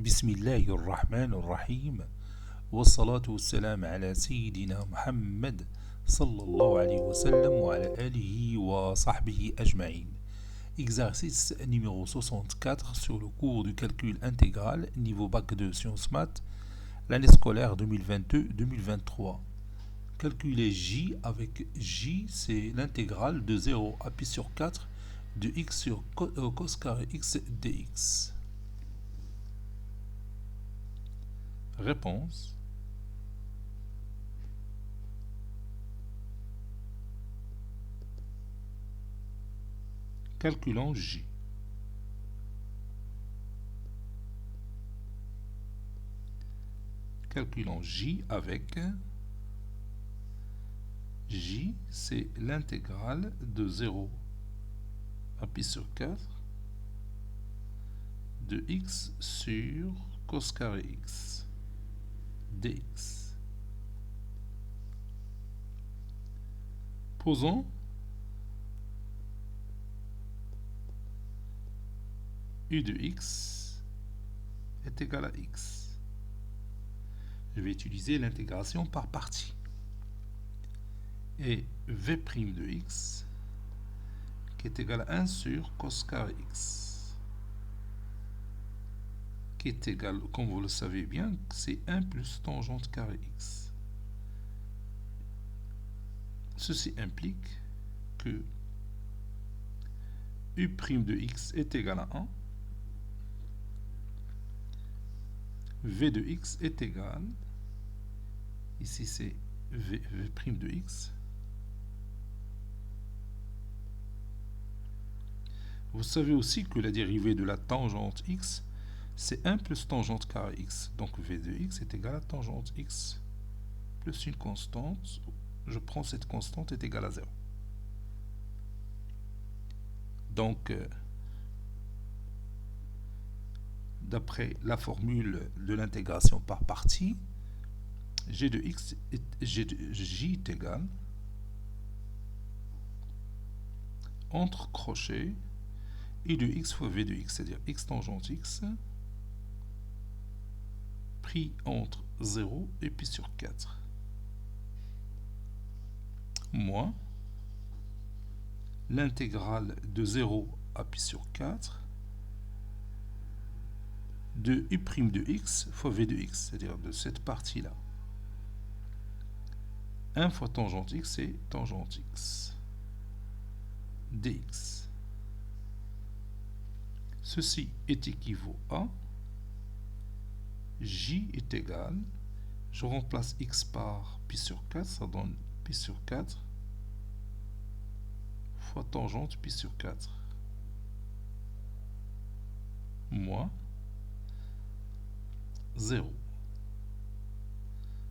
بسم الله الرحمن الرحيم والصلاة والسلام على سيدنا محمد صلى الله عليه وسلم وعلى آله وصحبه أجمعين. Exercice numéro 64 sur le cours du calcul intégral niveau bac de sciences maths, l'année scolaire 2022-2023. Calculer J avec J, c'est l'intégrale de 0 à pi sur 4 de x sur cos carré x dx. Réponse. Calculons J. Calculons J avec J, c'est l'intégrale de 0 à pi sur 4 de x sur cos carré x dx. Posons u de x est égal à x. Je vais utiliser l'intégration par partie. Et v' de x qui est égal à 1 sur cos carré x, qui est égal, comme vous le savez bien, c'est 1 plus tangente carré x. Ceci implique que u' de x est égal à 1, v de x est égal, ici c'est v' de x. Vous savez aussi que la dérivée de la tangente x, c'est 1 plus tangente carré x. Donc v de x est égal à tangente x plus une constante. Je prends cette constante est égale à 0. Donc, d'après la formule de l'intégration par partie, g de x j est égal, entre crochets, i de x fois v de x, c'est-à-dire x tangente x, pris entre 0 et pi sur 4, moins l'intégrale de 0 à pi sur 4 de u' de x fois v de x, c'est-à-dire de cette partie-là. 1 fois tangente x, c'est tangente x dx. Ceci est équivaut à j est égal, je remplace x par pi sur 4, ça donne pi sur 4 fois tangente pi sur 4, moins 0.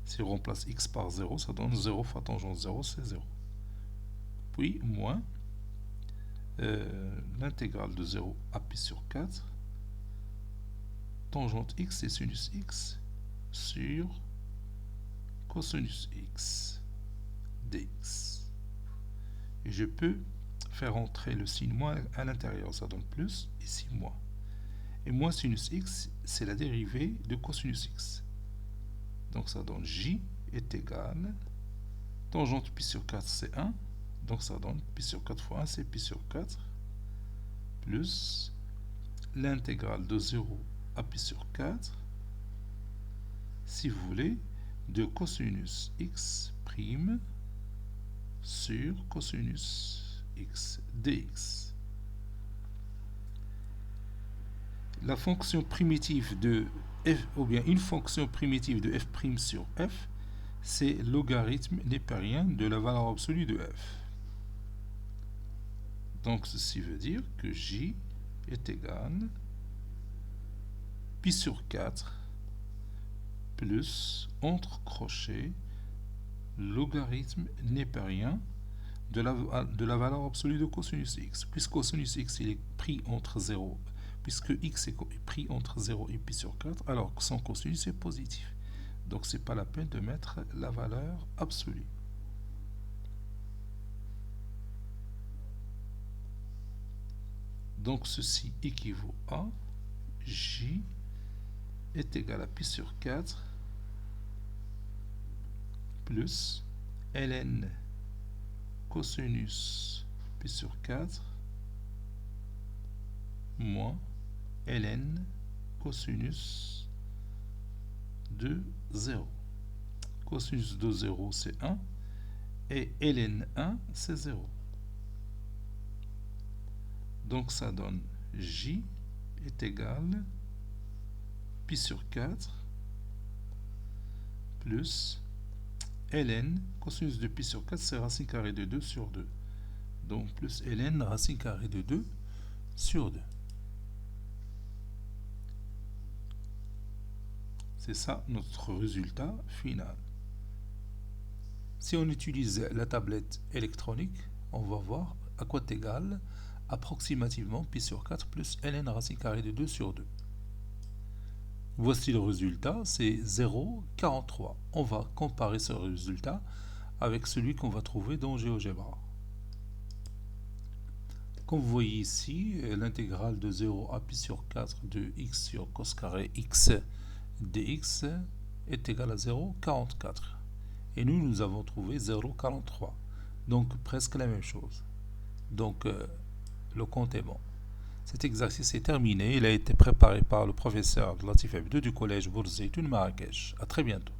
Si on remplace x par 0, ça donne 0 fois tangente 0, c'est 0. Puis moins l'intégrale de 0 à pi sur 4, tangente x et sinus x sur cosinus x dx. Et je peux faire entrer le signe moins à l'intérieur, ça donne plus, ici moins. Et moins sinus x, c'est la dérivée de cosinus x. Donc ça donne j est égal, tangente pi sur 4 c'est 1, donc ça donne pi sur 4 fois 1 c'est pi sur 4, plus l'intégrale de 0 à pi sur 4, si vous voulez, de cosinus x prime sur cosinus x dx. La fonction primitive de f, ou bien une fonction primitive de f' sur f, c'est logarithme népérien de la valeur absolue de f. Donc ceci veut dire que j est égal pi sur 4 plus, entre crochets, logarithme népérien de la valeur absolue de cosinus x. Puisque cosinus x il est pris entre 0, puisque x est pris entre 0 et pi sur 4, alors que son cosinus est positif. Donc c'est pas la peine de mettre la valeur absolue. Donc ceci équivaut à j est égal à pi sur 4 plus ln cosinus pi sur 4 moins ln cosinus de 0. Cosinus de 0 c'est 1 et ln 1 c'est 0. Donc ça donne j est égal pi sur 4 plus ln, cosinus de pi sur 4 c'est racine carrée de 2 sur 2. Donc plus ln racine carrée de 2 sur 2. C'est ça notre résultat final. Si on utilise la tablette électronique, on va voir à quoi est égal approximativement pi sur 4 plus ln racine carrée de 2 sur 2. Voici le résultat, c'est 0,43. On va comparer ce résultat avec celui qu'on va trouver dans GeoGebra. Comme vous voyez ici, l'intégrale de 0 à pi sur 4 de x sur cos carré x dx est égale à 0,44. Et nous avons trouvé 0,43. Donc presque la même chose. Donc le compte est bon. Cet exercice est terminé. Il a été préparé par le professeur Latif Abdou du collège Bourzeitoun Marrakech. À très bientôt.